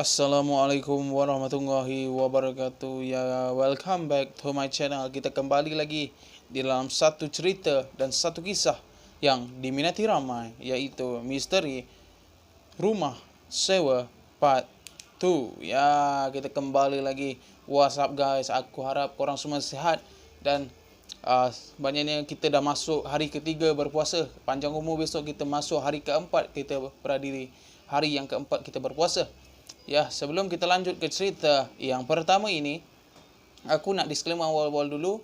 Assalamualaikum warahmatullahi wabarakatuh. Ya, welcome back to my channel. Kita kembali lagi di dalam satu cerita dan satu kisah yang diminati ramai, yaitu misteri Rumah Sewa Part 2. Ya, kita kembali lagi. What's up guys? Aku harap korang semua sihat dan banyaknya kita dah masuk hari ketiga berpuasa. Panjang umur besok kita masuk hari keempat, kita berada di hari yang keempat kita berpuasa. Ya, sebelum kita lanjut ke cerita yang pertama ini, aku nak disclaimer awal-awal dulu.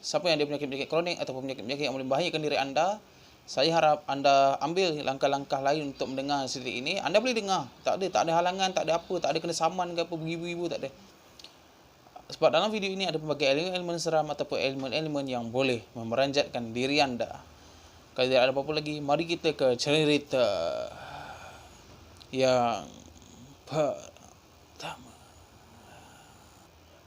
Siapa yang ada penyakit-penyakit kronik ataupun penyakit-penyakit yang membahayakan diri anda, saya harap anda ambil langkah-langkah lain untuk mendengar cerita ini. Anda boleh dengar, tak ada halangan, tak ada apa, tak ada kena saman ke apa, beribu-ibu, tak ada. Sebab dalam video ini ada pelbagai elemen seram ataupun elemen-elemen yang boleh memeranjatkan diri anda. Kalau tidak ada apa-apa lagi, mari kita ke cerita yang pertama.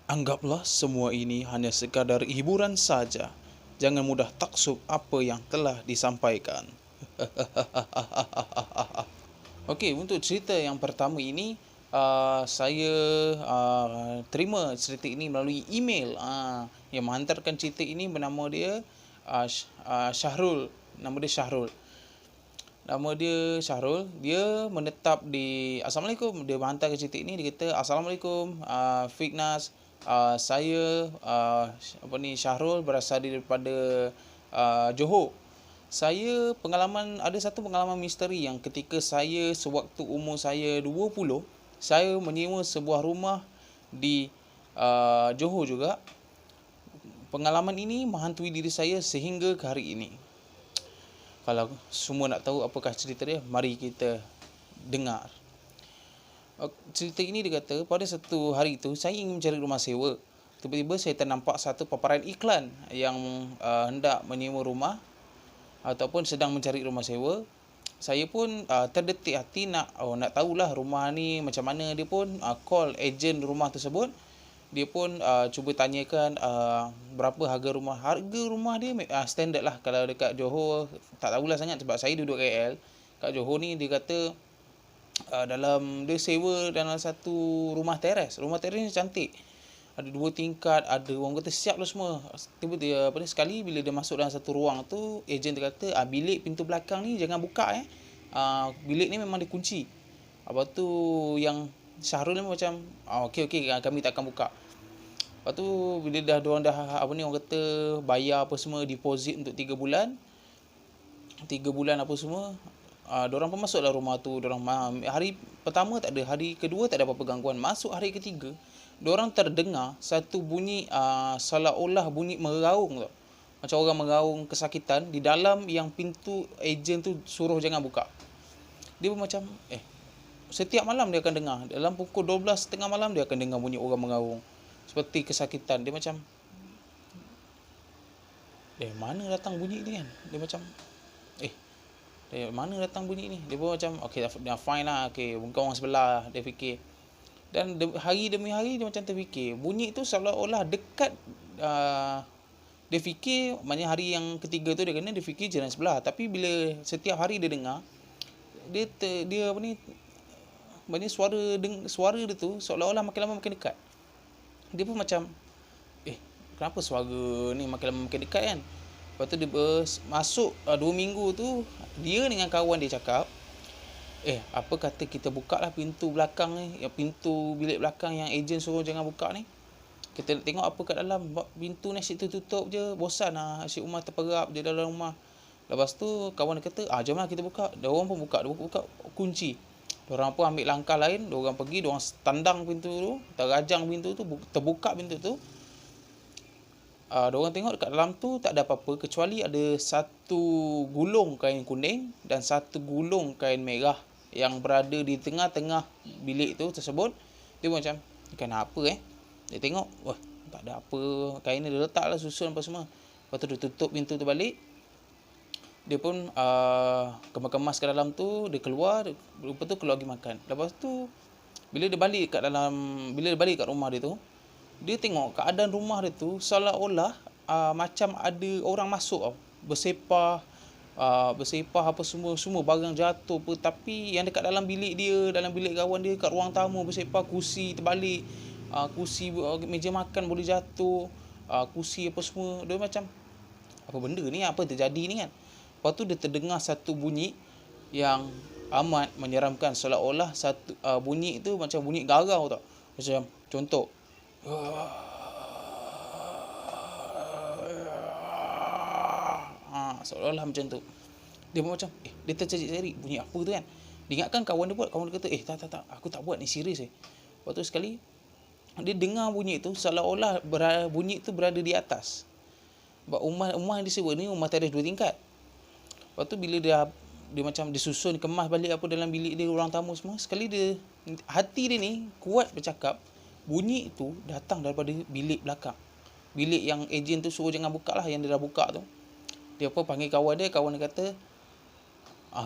Anggaplah semua ini hanya sekadar hiburan saja. Jangan mudah taksub apa yang telah disampaikan. Okey, untuk cerita yang pertama ini, saya terima cerita ini melalui email. Yang menghantarkan cerita ini bernama dia Syahrul. Nama dia Syahrul. Dia menetap di Assalamualaikum. Dia hantar ke cerita ini, dia kata Assalamualaikum Fiknas, saya Syahrul, berasal daripada Johor. Ada satu pengalaman misteri yang ketika saya sewaktu umur saya 20, saya menyewa sebuah rumah di Johor juga. Pengalaman ini menghantui diri saya sehingga ke hari ini. Kalau semua nak tahu apakah cerita dia, mari kita dengar. Cerita ini dia kata, pada satu hari itu saya ingin mencari rumah sewa. Tiba-tiba saya ternampak satu paparan iklan yang hendak menyewa rumah ataupun sedang mencari rumah sewa. Saya pun terdetik hati nak tahulah rumah ni macam mana. Dia pun call ejen rumah tersebut. Dia pun cuba tanyakan berapa harga rumah. Harga rumah dia standard lah. Kalau dekat Johor, tak tahulah sangat sebab saya duduk KL. Kat Johor ni dia kata dia sewa dalam satu rumah teres. Rumah teres ni cantik. Ada 2 tingkat, ada orang kata siap lah semua. Tiba-tiba sekali bila dia masuk dalam satu ruang tu, ejen dia kata bilik pintu belakang ni jangan buka bilik ni memang dikunci. Lepas tu yang Syahrul ni macam okey kami tak akan buka. Lepas tu bila diorang dah orang kata bayar apa semua, deposit untuk 3 bulan. 3 bulan apa semua, diorang pun masuk dalam rumah tu. Diorang hari pertama tak ada, hari kedua tak ada apa-apa gangguan. Masuk hari ketiga, diorang terdengar satu bunyi seolah-olah bunyi meraung tau. Macam orang meraung kesakitan di dalam yang pintu ejen tu suruh jangan buka. Dia pun macam setiap malam dia akan dengar. Dalam pukul 12:30 malam dia akan dengar bunyi orang meraung seperti kesakitan. Dia macam mana datang bunyi ni kan. Dia macam dari mana datang bunyi ni. Dia pun macam dah fine lah, mungkin orang sebelah, dia fikir. Dan hari demi hari dia macam terfikir bunyi tu seolah-olah dekat. Dia fikir maknanya hari yang ketiga tu dia fikir jiran sebelah. Tapi bila setiap hari dia dengar, dia maknanya suara dia tu seolah-olah makin lama makin dekat. Dia pun macam kenapa suara ni makin lama makin dekat kan. Lepas tu dia masuk 2 minggu tu, dia dengan kawan dia cakap apa kata kita buka lah pintu belakang ni, pintu bilik belakang yang ejen suruh jangan buka ni. Kita nak tengok apa kat dalam. Pintu ni asyik tutup je, bosan lah, asyik rumah terperap je dalam rumah. Lepas tu kawan dia kata jom lah kita buka. Diorang pun buka kunci. Diorang pun ambil langkah lain. Diorang pergi, diorang tandang pintu tu, terajang pintu tu, terbuka pintu tu. Diorang tengok dekat dalam tu tak ada apa-apa kecuali ada satu gulung kain kuning dan satu gulung kain merah yang berada di tengah-tengah bilik tu tersebut. Dia macam kenapa dia tengok, tak ada apa, kain ni dia letak lah susun apa semua. Lepas tu dia tutup pintu tu balik. Dia pun kemas-kemas ke dalam tu, dia keluar, lepas tu keluar pergi makan. Lepas tu bila dia balik kat rumah dia tu, dia tengok keadaan rumah dia tu seolah-olah macam ada orang masuk bersepah, bersepah apa semua barang jatuh apa. Tapi yang dekat dalam bilik dia, dalam bilik kawan dia, kat ruang tamu bersepah, kursi terbalik, kursi meja makan boleh jatuh, kursi apa semua. Dia macam, apa benda ni, apa terjadi ni kan. Lepas tu dia terdengar satu bunyi yang amat menyeramkan, seolah-olah satu bunyi tu macam bunyi garau tau. Macam contoh, seolah-olah macam tu. Dia macam dia tercari-cari bunyi apa tu kan. Dia ingatkan kawan dia buat, kawan dia kata tak, aku tak buat ni, serius Lepas tu sekali dia dengar bunyi tu, seolah-olah bunyi tu berada di atas. Sebab rumah yang disewa ni rumah teres 2 tingkat. Lepas tu bila dia macam disusun, kemas balik apa dalam bilik dia, orang tamu semua, sekali dia, hati dia ni kuat bercakap, bunyi tu datang daripada bilik belakang. Bilik yang ejen tu suruh jangan buka lah, yang dia dah buka tu. Dia panggil kawan dia kata,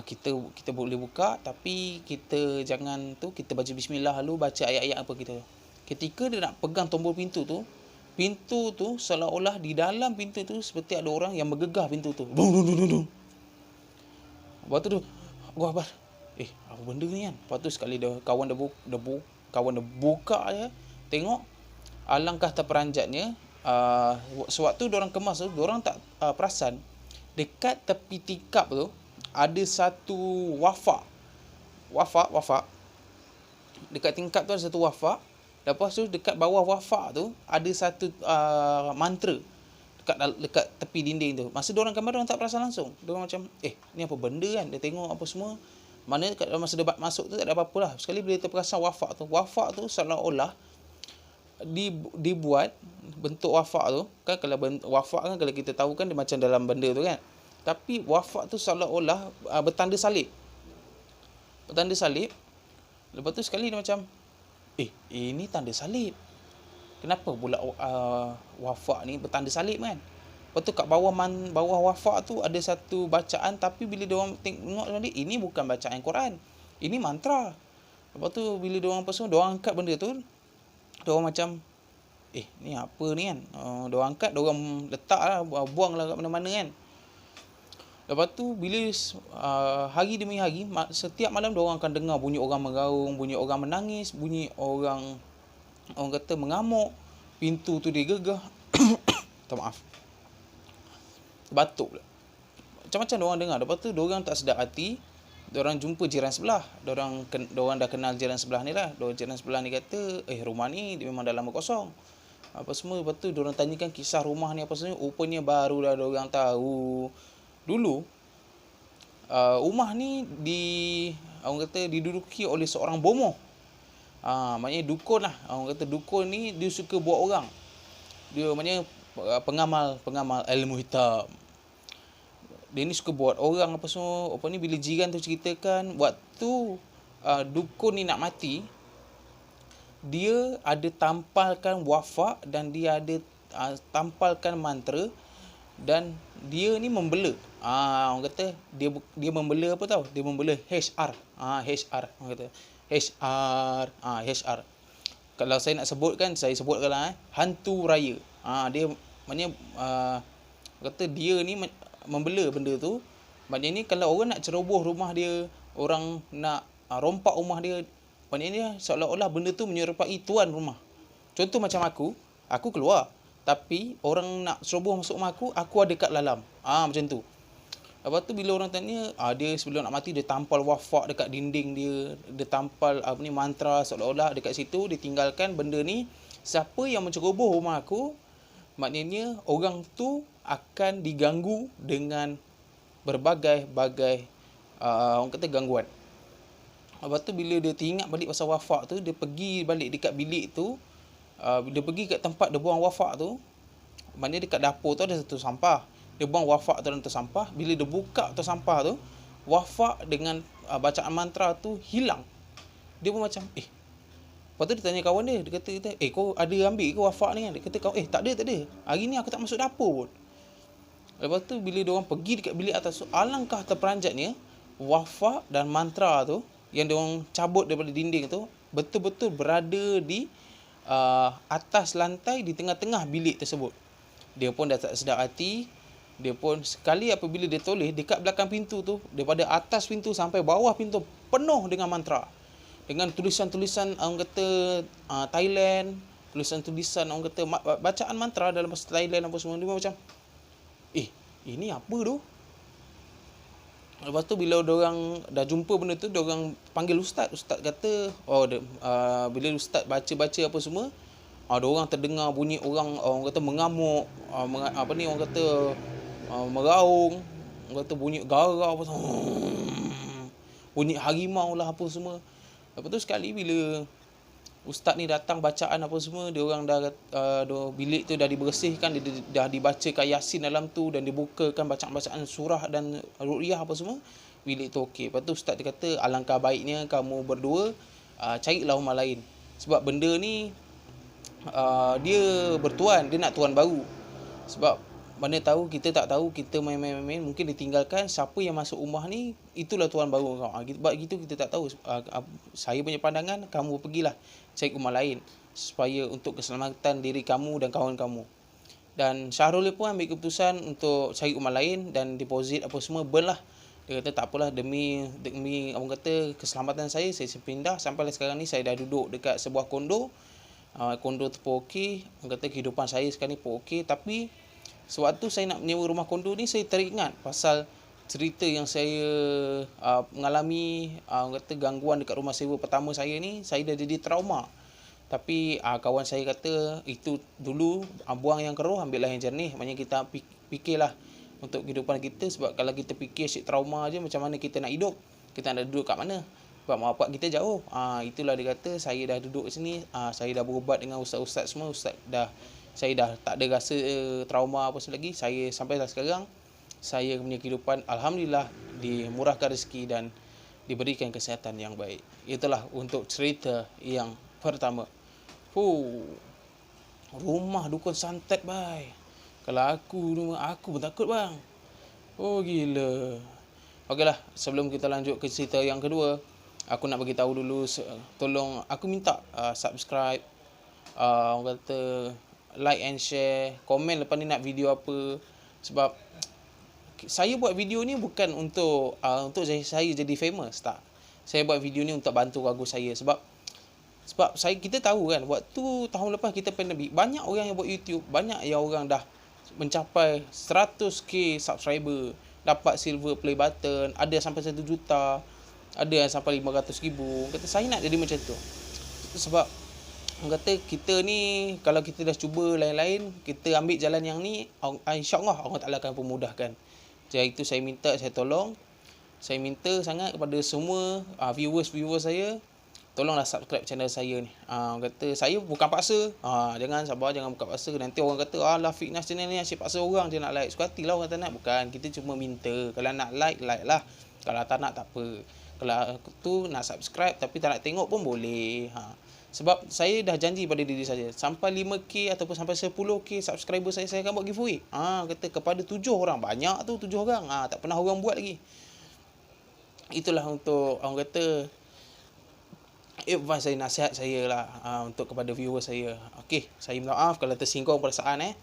kita boleh buka, tapi kita jangan tu, kita baca bismillah dulu, baca ayat-ayat apa kita. Ketika dia nak pegang tombol pintu tu seolah-olah di dalam pintu tu seperti ada orang yang bergegah pintu tu. Dung dung dung dung. Lepas tu gua apa? Apa benda ni kan? Lepas tu sekali kawan dia buka je, tengok, alangkah terperanjatnya, sewaktu diorang kemas tu, diorang tak perasan dekat tepi tikap tu ada satu wafak. Dekat tingkap tu ada satu wafak. Lepas tu dekat bawah wafak tu ada satu mantra dekat tepi dinding tu. Masa diorang kamar, diorang tak perasan langsung. Diorang macam, ni apa benda kan? Dia tengok apa semua. Mana masa debat masuk tu tak ada apa-apa lah. Sekali bila terperasan wafak tu seolah-olah dibuat bentuk wafak tu kan. Kalau wafak kan, kalau kita tahu kan dia macam dalam benda tu kan. Tapi wafak tu seolah-olah bertanda salib. Lepas tu sekali dia macam, ini tanda salib. Kenapa pula wafak ni bertanda salib kan? Lepas tu kat bawah wafak tu ada satu bacaan, tapi bila dia orang tengok balik, ini bukan bacaan Quran, ini mantra. Lepas tu bila dia orang angkat benda tu, dia orang macam, ni apa ni kan? Dia orang angkat, dia orang letak lah, buang lah kat mana-mana kan. Lepas tu bila hari demi hari, setiap malam dia orang akan dengar bunyi orang meraung, bunyi orang menangis, bunyi orang kata mengamuk, pintu tu digegah. Minta maaf, batuk pula. Macam-macam dia orang dengar. Lepas tu dia orang tak sedap hati, dia orang jumpa jiran sebelah. Dia orang dah kenal jiran sebelah ni lah. Jiran sebelah ni kata, rumah ni memang dah lama kosong apa semua. Lepas tu dia orang tanyakan kisah rumah ni apa semua. Rupanya baru dah dia orang tahu, dulu rumah ni orang kata diduduki oleh seorang bomoh. Maknanya dukun lah. Orang kata dukun ni dia suka buat orang. Dia maknanya pengamal ilmu hitam. Dia ni suka buat orang apa semua. Apa ni, bila jiran tu ceritakan waktu dukun ni nak mati, dia ada tampalkan wafak dan dia ada tampalkan mantra, dan dia ni membela. Orang kata dia membela apa tau? Dia membela HR. HR. Orang kata HR. Kalau saya nak sebutkan, saya sebutkan lah, hantu raya. Dia maknanya kata dia ni membela benda tu. Maknanya ni kalau orang nak ceroboh rumah dia, orang nak rompak rumah dia, maknanya seolah-olah benda tu menyerupai tuan rumah. Contoh macam aku keluar, tapi orang nak ceroboh masuk rumah aku ada kat dalam. Macam tu. Lepas tu bila orang tanya, dia sebelum nak mati dia tampal wafak dekat dinding dia tampal mantra, seolah-olah dekat situ dia tinggalkan benda ni. Siapa yang menceroboh rumah aku, maknanya orang tu akan diganggu dengan berbagai-bagai orang kata gangguan. Lepas tu bila dia teringat balik pasal wafak tu, dia pergi balik dekat bilik tu. Dia pergi kat tempat dia buang wafak tu, maknanya dekat dapur tu ada satu sampah. Dia buang wafak tu dalam tu sampah. Bila dia buka tu sampah tu, wafak dengan bacaan mantra tu hilang. Dia pun macam lepas tu dia tanya kawan dia. Dia kata, kau ada ambil ke wafak ni kan? Dia kata, tak ada. Hari ni aku tak masuk dapur pun. Lepas tu bila dia orang pergi dekat bilik atas tu, alangkah terperanjatnya, wafak dan mantra tu yang dia orang cabut daripada dinding tu betul-betul berada di atas lantai di tengah-tengah bilik tersebut. Dia pun dah tak sedap hati. Dia pun sekali apabila dia tulis dekat belakang pintu tu, daripada atas pintu sampai bawah pintu penuh dengan mantra. Dengan tulisan-tulisan orang kata Thailand, tulisan-tulisan orang kata bacaan mantra dalam bahasa Thailand apa semua. Dia macam ini apa tu? Lepas tu bila orang dah jumpa benda tu, orang panggil ustaz. Ustaz kata, bila ustaz baca-baca apa semua, orang terdengar bunyi orang kata mengamuk, orang kata meraung, orang kata bunyi garau apa semua. Bunyi harimau lah apa semua. Lepas tu sekali bila ustaz ni datang bacaan apa semua, dia orang dah bilik tu dah dibersihkan, dah dibacakan Yasin dalam tu dan dibukakan bacaan-bacaan surah dan ruqyah apa semua. Bilik tu okey. Lepas tu ustaz dia kata alangkah baiknya kamu berdua carilah rumah lain. Sebab benda ni dia bertuan, dia nak tuan baru. Sebab mana tahu, kita tak tahu, kita main-main mungkin ditinggalkan, siapa yang masuk rumah ni itulah tuan baru kau. Sebab gitu kita tak tahu. Saya punya pandangan, kamu pergilah cari rumah lain supaya untuk keselamatan diri kamu dan kawan kamu. Dan Syahrul pun ambil keputusan untuk cari rumah lain dan deposit apa semua burn lah. Dia kata tak apalah, demi orang kata keselamatan saya pindah. Sampai sekarang ni saya dah duduk dekat sebuah kondo. Kondo tu pun okey. Orang kata kehidupan saya sekarang ni pun okey. Tapi sewaktu saya nak menyewa rumah kondo ni, saya teringat pasal cerita yang saya mengalami orang kata gangguan dekat rumah sewa pertama saya ni. Saya dah jadi trauma. Tapi kawan saya kata itu dulu buang yang keruh, ambillah yang jernih. Maknanya kita fikirlah untuk kehidupan kita. Sebab kalau kita fikir asyik trauma je, macam mana kita nak hidup? Kita nak duduk kat mana? Sebab mak bapak kita jauh. Itulah dia kata saya dah duduk sini, saya dah berubat dengan ustaz-ustaz semua. Saya dah tak ada rasa trauma apa lagi. Saya sampai sekarang, saya punya kehidupan alhamdulillah dimurahkan rezeki dan diberikan kesihatan yang baik. Itulah untuk cerita yang pertama. Rumah dukun santet, bye. Kalau aku pun takut, bang. Gila. Okeylah, sebelum kita lanjut ke cerita yang kedua, aku nak bagi tahu dulu, tolong aku minta subscribe, orang kata like and share, komen lepas ni nak video apa. Sebab saya buat video ni bukan untuk saya jadi famous, tak. Saya buat video ni untuk bantu keluarga saya. Sebab kita tahu kan, waktu tahun lepas kita pandemik, banyak orang yang buat YouTube, banyak yang orang dah mencapai 100k subscriber, dapat silver play button, ada yang sampai 1 juta, ada yang sampai 500,000. Kata saya nak jadi macam tu. Sebab orang kata kita ni, kalau kita dah cuba lain-lain, kita ambil jalan yang ni, insya-Allah Allah Taala akan pemudahkan. Jadi itu saya minta sangat kepada semua viewers saya, tolonglah subscribe channel saya ni. Orang kata saya bukan paksa. Jangan buka paksa. Nanti orang kata alah Fitness channel ni asyik paksa orang je nak like. Suka hatilah orang tak nak. Bukan, kita cuma minta. Kalau nak like lah. Kalau tak nak tak apa. Kalau tu nak subscribe tapi tak nak tengok pun boleh. Sebab saya dah janji pada diri saya, sampai 5k ataupun sampai 10k subscriber saya akan buat giveaway. Kata kepada 7 orang. Banyak tu 7 orang. Tak pernah orang buat lagi. Itulah untuk orang kata advice saya, nasihat saya lah untuk kepada viewer saya. Okey, saya minta maaf kalau tersinggung perasaan.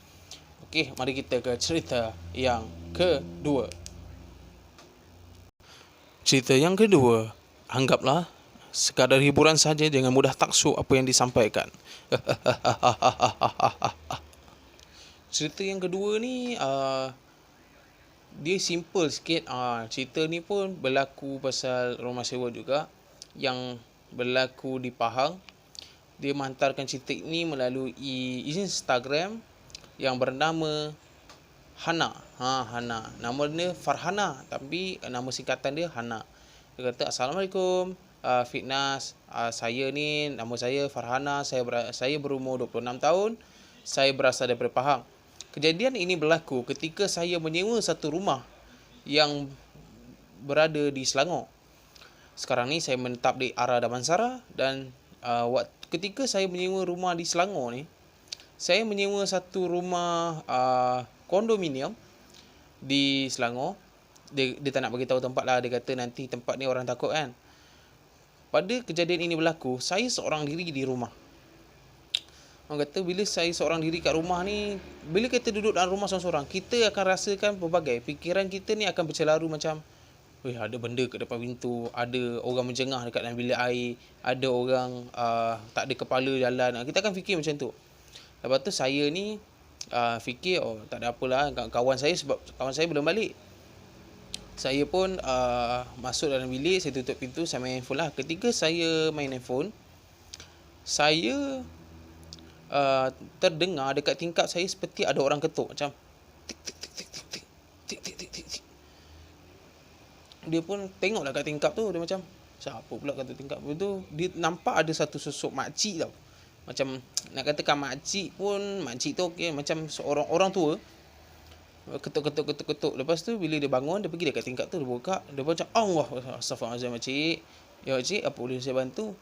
Okey, mari kita ke cerita yang kedua. Cerita yang kedua, anggaplah sekadar hiburan saja, jangan mudah taksub apa yang disampaikan. Cerita yang kedua ni dia simple sikit. Cerita ni pun berlaku pasal rumah sewa juga, yang berlaku di Pahang. Dia menghantarkan cerita ini melalui Instagram yang bernama Hana. Hana. Nama dia Farhana tapi nama singkatan dia Hana. Dia kata, "Assalamualaikum Fitness. Nama saya Farhana. Saya berumur 26 tahun. Saya berasal daripada Pahang. Kejadian ini berlaku ketika saya menyewa satu rumah yang berada di Selangor. Sekarang ni saya menetap di arah Damansara dan ketika saya menyewa rumah di Selangor ni, saya menyewa satu rumah kondominium di Selangor. Dia tak nak bagi tahu tempat lah. Dia kata nanti tempat ni orang takut kan. Pada kejadian ini berlaku, saya seorang diri di rumah. Orang kata bila saya seorang diri kat rumah ni, bila kita duduk dalam rumah seorang-seorang, kita akan rasakan pelbagai. Fikiran kita ni akan bercelaru macam, weh, ada benda kat depan pintu, ada orang menjengah dekat dalam bilik air, ada orang tak ada kepala jalan. Kita akan fikir macam tu. Lepas tu saya ni fikir, oh tak ada apalah, kawan saya, sebab kawan saya belum balik. Saya pun masuk dalam bilik, saya tutup pintu, saya main handphone lah. Ketika saya main handphone, saya terdengar dekat tingkap saya seperti ada orang ketuk macam tik tik tik tik tik tik tik tik tik tik. Dia pun tengoklah kat tingkap tu, dia macam siapa pula kat tingkap tu. Dia nampak ada satu sosok makcik tau. Macam nak katakan makcik pun, makcik tu okey, macam seorang orang tua. Ketuk. Lepas tu bila dia bangun, dia pergi dekat tingkap tu, dia buka, dia macam Allah, astagfirullahalazim makcik. Ya makcik, apa boleh saya bantu?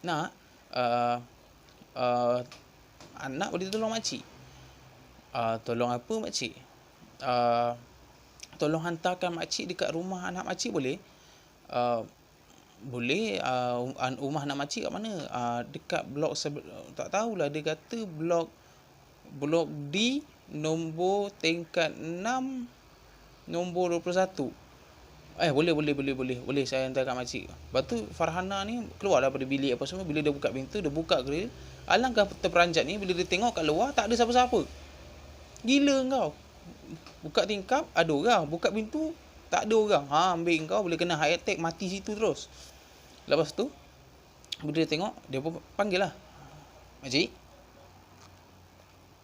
Nak anak boleh tolong makcik? Tolong apa makcik? Tolong hantarkan makcik dekat rumah anak makcik boleh? Boleh. Rumah anak makcik kat mana? Dekat blok tak tahulah, dia kata blok D, nombor tingkat 6, nombor 21. Boleh saya hantar kat makcik. Lepas tu Farhana ni keluar daripada bilik apa semua. Bila dia buka pintu, dia buka grill. Alangkah terperanjat ni bila dia tengok kat luar tak ada siapa-siapa. Gila kau. Buka tingkap ada orang, buka pintu tak ada orang. Ambil kau boleh kena heart attack, mati situ terus. Lepas tu bila dia tengok, dia pun panggil lah, makcik.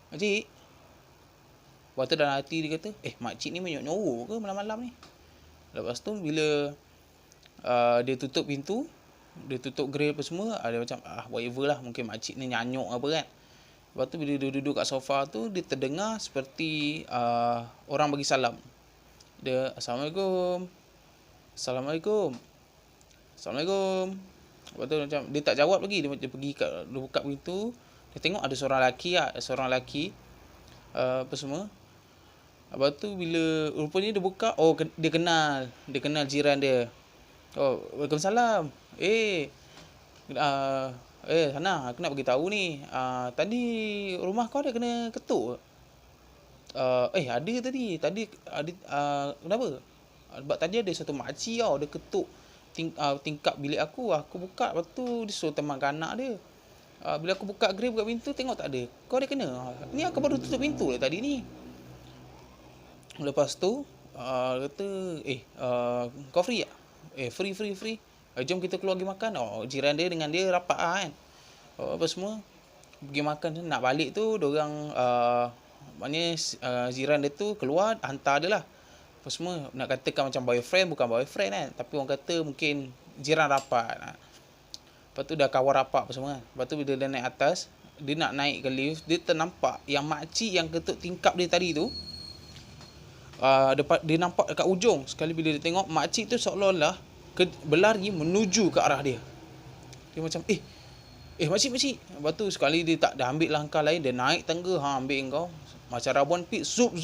Lepas tu dalam hati dia kata, makcik ni menyok-nyorok ke malam-malam ni? Lepas tu bila dia tutup pintu, dia tutup grill apa semua, dia macam whatever lah, mungkin makcik ni nyanyuk apa kan. Lepas tu bila dia duduk kat sofa tu, dia terdengar seperti orang bagi salam. Dia Assalamualaikum. Lepas tu macam dia tak jawab lagi, dia pergi dia buka pintu, dia tengok ada seorang lelaki apa semua. Lepas tu bila rupanya dia buka, dia kenal jiran dia. Waalaikumsalam. Sana, aku nak bagi tahu ni. Tadi rumah kau ada kena ketuk? Ada tadi. Ada kenapa? Sebab tadi ada satu makcik tau, dia ketuk tingkap bilik aku. Aku buka, lepas tu dia suruh temankan anak dia. Bila aku buka pintu, tengok tak ada. Kau ada kena? Ni aku baru tutup pintu lah tadi ni. Lepas tu kata, kau free tak? Free. Jom kita keluar pergi makan. Jiran dia dengan dia rapat lah kan. Apa semua pergi makan. Nak balik tu diorang maknanya jiran dia tu keluar hantar dia lah. Apa semua nak katakan macam boyfriend, bukan boyfriend kan, tapi orang kata mungkin jiran rapat. Lepas tu dah kawan rapat apa semua kan. Lepas tu bila dia naik atas, dia nak naik ke lift, dia ternampak yang makcik yang ketuk tingkap dia tadi tu, dia nampak dekat ujung. Sekali bila dia tengok, makcik tu seolah-olah berlari menuju ke arah dia. Dia macam makcik. Lepas tu sekali dia tak dah ambil langkah lain, dia naik tangga, ambil kau macam Rabuan Pit, zup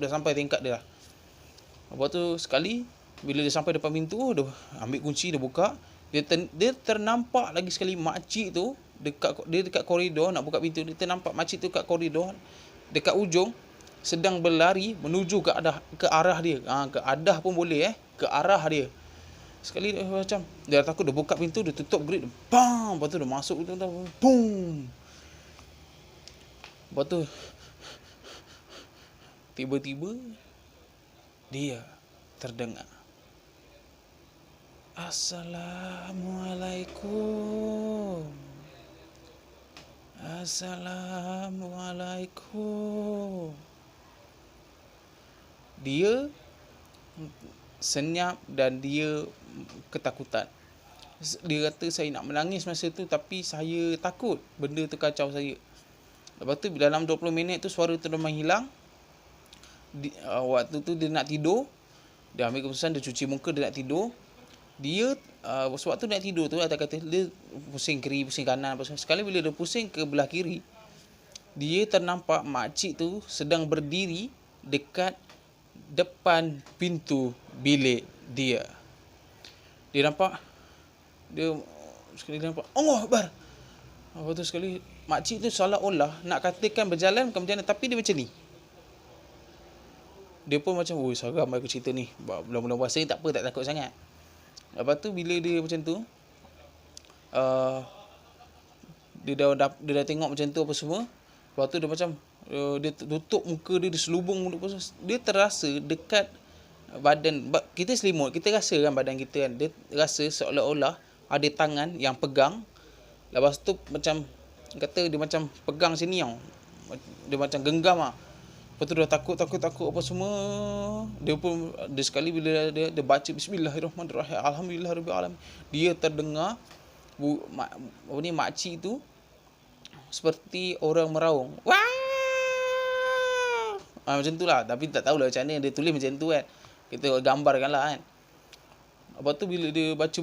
dah sampai tingkat dia lah. Lepas tu sekali bila dia sampai depan pintu, dia ambil kunci, dia buka, dia ternampak lagi sekali makcik tu dekat koridor nak buka pintu. Dia ternampak makcik tu kat koridor dekat ujung sedang berlari menuju ke arah dia. Ke adah pun boleh ke arah dia. Sekali dia macam dia takut, dia buka pintu, dia tutup grid, bam, lepas tu dia masuk, boom. Lepas tu tiba-tiba dia terdengar, Assalamualaikum. Dia senyap dan dia ketakutan. Dia kata, saya nak menangis masa tu, tapi saya takut benda tu kacau saya. Lepas tu dalam 20 minit tu suara tu dah menghilang. Waktu tu dia nak tidur, dia ambil keputusan, dia cuci muka, dia nak tidur. Dia sewaktu nak tidur tu, ada kata dia pusing kiri, pusing kanan. Sekali bila dia pusing ke belah kiri, dia ternampak makcik tu sedang berdiri dekat depan pintu bilik dia. Dia nampak, sekali dia nampak, Allah Akbar. Lepas tu sekali makcik tu seolah-olah nak katakan berjalan bukan berjalan, tapi dia macam ni. Dia pun macam, oi seram aku cerita ni. Bulan-bulan puasa ni tak apa, tak takut sangat. Lepas tu bila dia macam tu, uh, dia dah tengok macam tu apa semua. Lepas tu dia macam dia tutup muka dia, dia selubung mulut pasal dia terasa dekat badan kita selimut, kita rasa kan badan kita kan. Dia rasa seolah-olah ada tangan yang pegang. Lepas tu macam kata dia macam pegang sini tau. Dia macam genggam ah. Lepas tu dah takut apa semua. Dia pun dia sekali bila dia baca bismillahirrahmanirrahim, alhamdulillahirabbil alamin, dia terdengar makcik tu seperti orang meraung. Wah! Macam tu lah. Tapi tak tahulah macam mana dia tulis macam tu kan. Kita gambarkan lah kan. Lepas tu bila dia baca,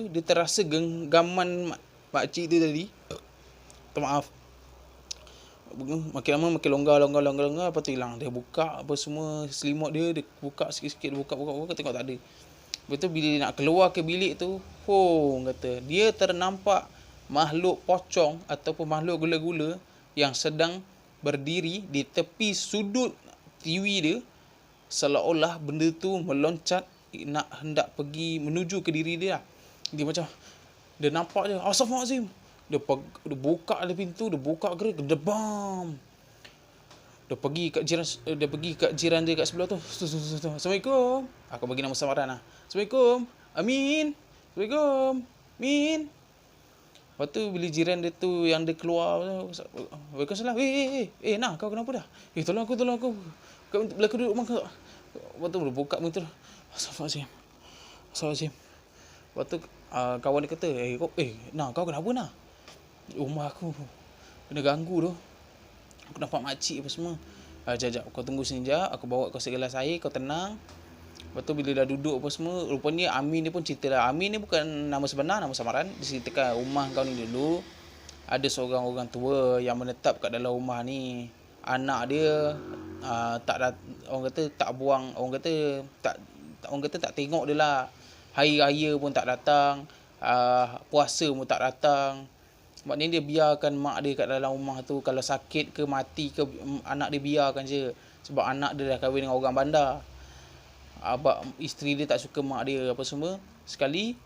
dia terasa genggaman makcik tu tadi. Maaf. Makin lama makin longgar. Lepas tu hilang. Dia buka apa semua selimut dia buka sikit-sikit, buka, tengok tak ada. Lepas tu bila dia nak keluar ke bilik tu, kata dia ternampak makhluk pocong ataupun makhluk gula-gula yang sedang berdiri di tepi sudut TV dia, seolah-olah benda tu meloncat nak hendak pergi menuju ke diri dia. Dia macam dia nampak je, astagfirullahalazim. Dia buka ada pintu, dia buka gerai, gedebam. Dia pergi kat jiran dia kat sebelah tu. Assalamualaikum. Aku bagi nama samaran lah. Assalamualaikum. Amin. Assalamualaikum. Amin. Lepas tu bila jiran dia tu yang dia keluar, Waalaikumsalam. Nah, kau kenapa dah? Tolong aku. Kau belah aku duduk rumah kau. Lepas tu dia buka pintu. Astagfirullahalazim. Lepas tu kawan dia kata, kau kenapa nak? Rumah aku kena ganggu tu. Aku nampak makcik apa semua. Jap, kau tunggu sini jap. Aku bawa kau segelas air, kau tenang. Lepas tu bila dah duduk apa semua, rupanya Amin ni pun cerita lah. Amin ni bukan nama sebenar, nama samaran. Dia ceritakan rumah kau ni dulu ada seorang orang tua yang menetap kat dalam rumah ni. Anak dia orang kata tak buang, orang kata tak tengok dia lah. Hari raya pun tak datang, puasa pun tak datang. Maknanya dia biarkan mak dia kat dalam rumah tu. Kalau sakit ke mati ke, anak dia biarkan je. Sebab anak dia dah kahwin dengan orang bandar. Isteri dia tak suka mak dia apa semua. Sekali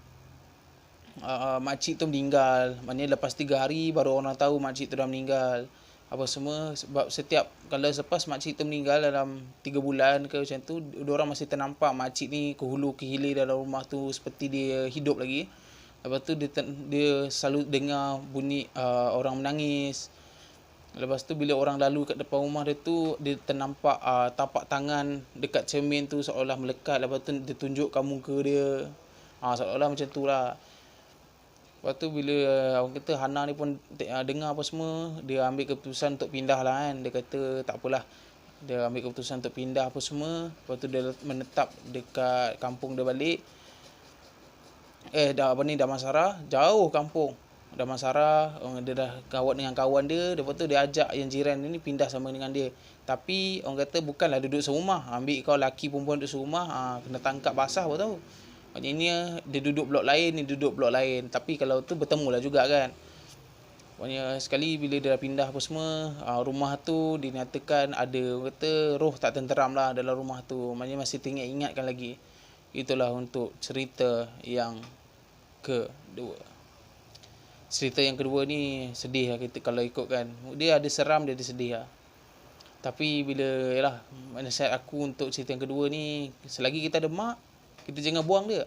makcik tu meninggal. Maknanya lepas 3 hari baru orang tahu makcik tu dah meninggal apa semua. Sebab setiap kalau selepas makcik tu meninggal dalam 3 bulan ke macam tu, diorang masih ternampak makcik ni ke hulu ke hilir dalam rumah tu seperti dia hidup lagi. Lepas tu dia selalu dengar bunyi orang menangis. Lepas tu bila orang lalu kat depan rumah dia tu, dia ternampak tapak tangan dekat cermin tu seolah melekat. Lepas tu dia tunjukkan muka dia. Seolah macam tu lah. Lepas tu bila orang kata Hana ni pun dengar apa semua, dia ambil keputusan untuk pindah lah kan. Dia kata tak apalah. Dia ambil keputusan untuk pindah apa semua. Lepas tu dia menetap dekat kampung dia balik. Damansara, jauh kampung. Damansara, dia dah kawan dengan kawan dia. Lepas tu dia ajak yang jiran ni pindah sama dengan dia. Tapi orang kata bukanlah duduk serumah. Ambil kau laki perempuan duduk serumah, kena tangkap basah apa tahu. Maknanya dia duduk blok lain, ni duduk blok lain. Tapi kalau tu bertemu lah juga kan. Maknanya sekali bila dia dah pindah apa semua, rumah tu dinyatakan ada, orang kata roh tak tenteram lah dalam rumah tu. Maknanya masih ingatkan lagi. Itulah untuk cerita yang kedua. Cerita yang kedua ni sedih lah kita kalau ikutkan. Dia ada seram, dia ada sedih lah. Tapi bila nasihat aku untuk cerita yang kedua ni, selagi kita ada mak, kita jangan buang dia.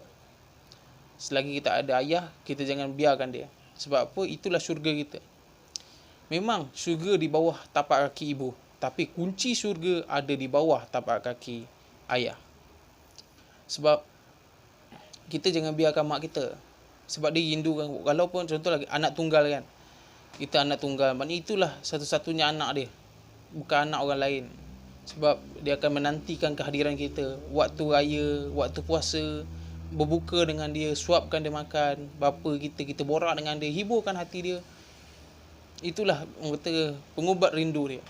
Selagi kita ada ayah, kita jangan biarkan dia. Sebab apa? Itulah syurga kita. Memang syurga di bawah tapak kaki ibu, tapi kunci syurga ada di bawah tapak kaki ayah. Sebab kita jangan biarkan mak kita. Sebab dia rindukan. Walaupun contoh lagi anak tunggal kan. Kita anak tunggal. Maknanya itulah satu-satunya anak dia. Bukan anak orang lain. Sebab dia akan menantikan kehadiran kita. Waktu raya, waktu puasa. Berbuka dengan dia. Suapkan dia makan. Bapa kita borak dengan dia. Hiburkan hati dia. Itulah orang kata pengubat rindu dia.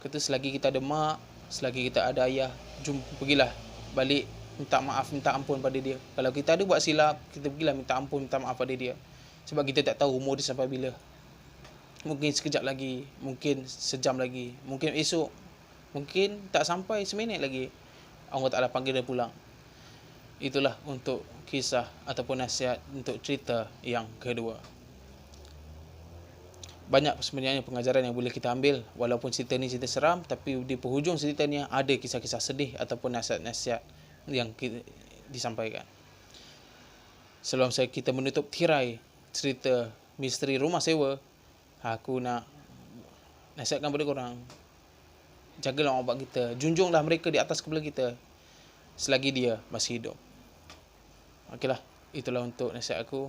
Kata selagi kita ada mak, selagi kita ada ayah, jom pergilah balik minta maaf, minta ampun pada dia. Kalau kita ada buat silap, kita pergilah minta ampun, minta maaf pada dia. Sebab kita tak tahu umur dia sampai bila. Mungkin sekejap lagi, mungkin sejam lagi, mungkin esok, mungkin tak sampai seminit lagi Allah Ta'ala panggil dia pulang. Itulah untuk kisah ataupun nasihat untuk cerita yang kedua. Banyak sebenarnya pengajaran yang boleh kita ambil. Walaupun cerita ni cerita seram, tapi di penghujung cerita ni ada kisah-kisah sedih ataupun nasihat-nasihat yang disampaikan. Sebelum kita menutup tirai cerita misteri rumah sewa, aku nak nasihatkan kepada korang, jagalah orang bak kita, junjunglah mereka di atas kepala kita selagi dia masih hidup. Okeylah, itulah untuk nasihat aku.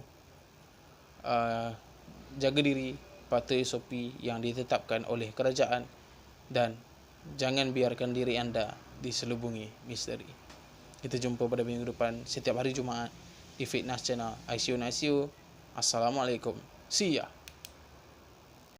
Jaga diri, patuhi SOP yang ditetapkan oleh kerajaan, dan jangan biarkan diri anda diselubungi misteri. Kita jumpa pada minggu depan setiap hari Jumaat di Fitness Channel ICU. Assalamualaikum. See ya.